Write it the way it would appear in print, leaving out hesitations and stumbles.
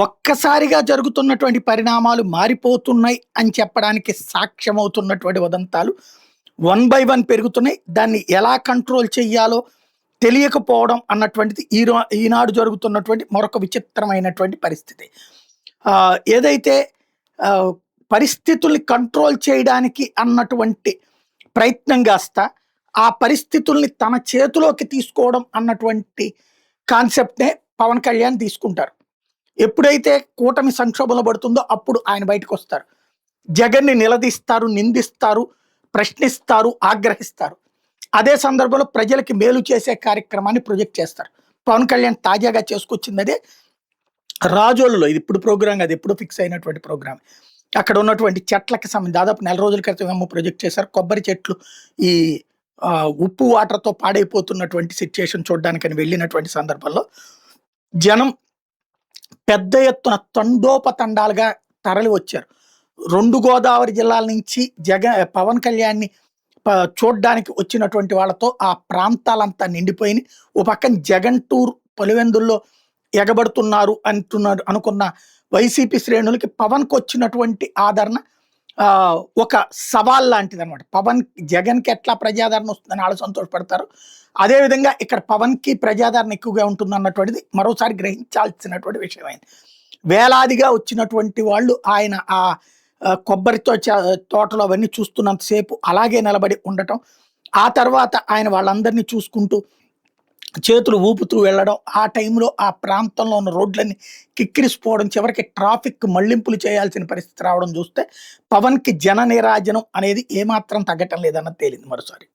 ఒక్కసారిగా జరుగుతున్నటువంటి పరిణామాలు మారిపోతున్నాయి అని చెప్పడానికి సాక్ష్యమవుతున్నటువంటి ఉదంతాలు వన్ బై వన్ పెరుగుతున్నాయి. దాన్ని ఎలా కంట్రోల్ చెయ్యాలో తెలియకపోవడం అన్నటువంటిది ఈనాడు జరుగుతున్నటువంటి మరొక విచిత్రమైనటువంటి పరిస్థితి. ఏదైతే ఆహ్, పరిస్థితుల్ని కంట్రోల్ చేయడానికి అన్నటువంటి ప్రయత్నం కాస్త, ఆ పరిస్థితుల్ని తన చేతిలోకి తీసుకోవడం అన్నటువంటి కాన్సెప్ట్‌నే పవన్ కళ్యాణ్ తీసుకుంటారు. ఎప్పుడైతే కూటమి సంక్షోభంలో పడుతుందో అప్పుడు ఆయన బయటకొస్తారు. జగన్‌ని నిలదీస్తారు, నిందిస్తారు, ప్రశ్నిస్తారు, ఆగ్రహిస్తారు. అదే సందర్భంలో ప్రజలకి మేలు చేసే కార్యక్రమాన్ని ప్రొజెక్ట్ చేస్తారు. పవన్ కళ్యాణ్ తాజాగా చేసుకొచ్చిందదే 'రాజోలులో'. ఇది ఇప్పుడు ప్రోగ్రామ్ కాదు. ఎప్పుడో ఫిక్స్ అయినటువంటి ప్రోగ్రామ్. అక్కడ ఉన్నటువంటి చెట్లకి దాదాపు నెల రోజుల క్రితం ఏమో ప్రొజెక్ట్ చేశారు. కొబ్బరి చెట్లు ఈ ఉప్పు వాటర్‌తో పాడైపోతున్నటువంటి సిట్యుయేషన్ చూడ్డానికని వెళ్ళినటువంటి సందర్భంలో జనం పెద్ద ఎత్తున తండోపతండాలుగా తరలి వచ్చారు. 2 గోదావరి జిల్లాల నుంచి పవన్ కళ్యాణ్‌ని చూడ్డానికి వచ్చినటువంటి వాళ్ళతో ఆ ప్రాంతాలంతా నిండిపోయినాయి. ఓ పక్కన జగన్ టూర్ పులివెందుల్లో ఎగబడుతున్నారు అనుకున్న వైసీపీ శ్రేణులకి పవన్‌కొచ్చినటువంటి ఆదరణ ఒక సవాల్ లాంటిదనమాట. జగన్‌కి ఎట్లా ప్రజాదరణ వస్తుందని ఆళ్ళు సంతోషపడతారు. అదేవిధంగా ఇక్కడ పవన్‌కి ప్రజాదరణ ఎక్కువగా ఉంటుందన్నటువంటిది మరోసారి గ్రహించాల్సినటువంటి విషయమైంది. వేలాదిగా వచ్చినటువంటి వాళ్ళు ఆయన కొబ్బరితో తోటలో అవన్నీ చూస్తున్నంత సేపు అలాగే నిలబడి ఉండటం. ఆ తర్వాత ఆయన వాళ్ళందరినీ చూసుకుంటూ చేతులు ఊపుతూ వెళ్ళడం. ఆ టైంలో ఆ ప్రాంతంలో ఉన్న రోడ్లన్నీ కిక్కిరిసిపోవడం, చివరికి ట్రాఫిక్ మళ్లింపులు చేయాల్సిన పరిస్థితి రావడం చూస్తే పవన్‌కి జన నీరాజనం అనేది ఏమాత్రం తగ్గటం లేదన్నది తేలింది మరోసారి.